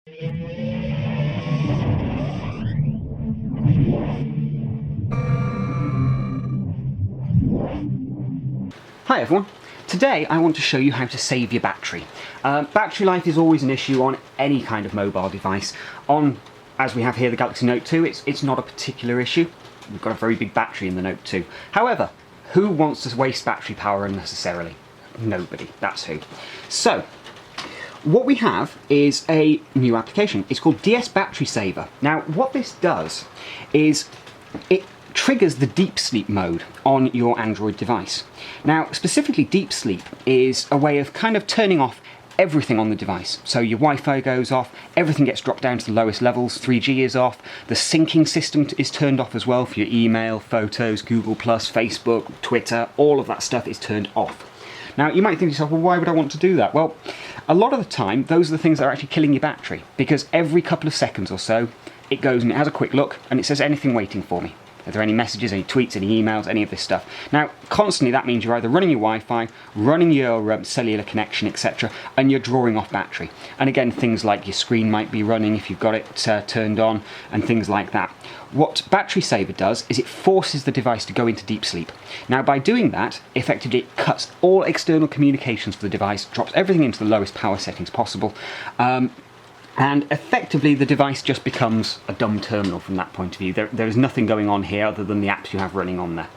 Hi everyone, today I want to show you how to save your battery. Battery life is always an issue on any kind of mobile device. As we have here, the Galaxy Note 2, it's not a particular issue. We've got a very big battery in the Note 2. However, who wants to waste battery power unnecessarily? Nobody, that's who. So, what we have is a new application. It's called DS Battery Saver. Now, what this does is it triggers the deep sleep mode on your Android device. Now, specifically deep sleep is a way of kind of turning off everything on the device. So your Wi-Fi goes off, everything gets dropped down to the lowest levels, 3G is off, the syncing system is turned off as well for your email, photos, Google+, Facebook, Twitter, all of that stuff is turned off. Now, you might think to yourself, well, why would I want to do that? Well, a lot of the time, those are the things that are actually killing your battery, because every couple of seconds or so, it goes and it has a quick look, and it says, anything waiting for me? Are there any messages, any tweets, any emails, any of this stuff? Now, constantly that means you're either running your Wi-Fi, running your cellular connection, etc., and you're drawing off battery. And again, things like your screen might be running if you've got it turned on, and things like that. What Battery Saver does is it forces the device to go into deep sleep. Now, by doing that, effectively it cuts all external communications for the device, drops everything into the lowest power settings possible, and effectively the device just becomes a dumb terminal from that point of view. There is nothing going on here other than the apps you have running on there.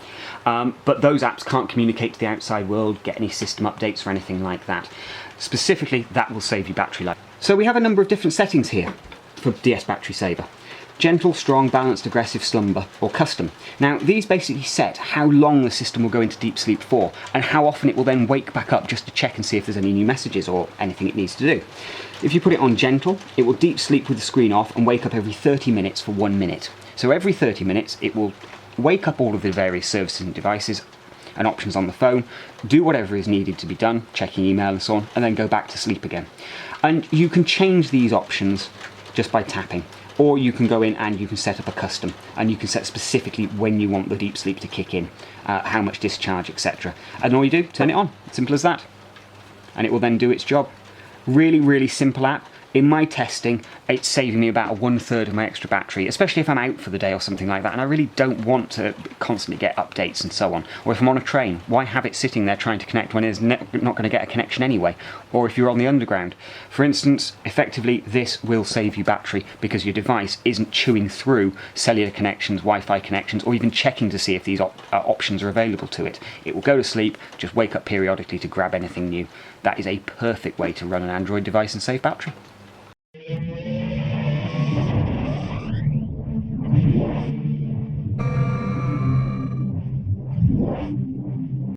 But those apps can't communicate to the outside world, get any system updates or anything like that. Specifically, that will save you battery life. So we have a number of different settings here for DS Battery Saver. Gentle, strong, balanced, aggressive, slumber, or custom. Now, these basically set how long the system will go into deep sleep for, and how often it will then wake back up just to check and see if there's any new messages or anything it needs to do. If you put it on gentle, it will deep sleep with the screen off and wake up every 30 minutes for 1 minute. So every 30 minutes, it will wake up all of the various services and devices and options on the phone, do whatever is needed to be done, checking email and so on, and then go back to sleep again. And you can change these options just by tapping. Or you can go in and you can set up a custom, and you can set specifically when you want the deep sleep to kick in, how much discharge, etc. And all you do, turn it on, simple as that. And it will then do its job. Really, really simple app. In my testing, it's saving me about 1/3 of my extra battery, especially if I'm out for the day or something like that, and I really don't want to constantly get updates and so on. Or if I'm on a train, why have it sitting there trying to connect when it's not going to get a connection anyway? Or if you're on the underground. For instance, effectively, this will save you battery because your device isn't chewing through cellular connections, Wi-Fi connections, or even checking to see if these options are available to it. It will go to sleep, just wake up periodically to grab anything new. That is a perfect way to run an Android device and save battery.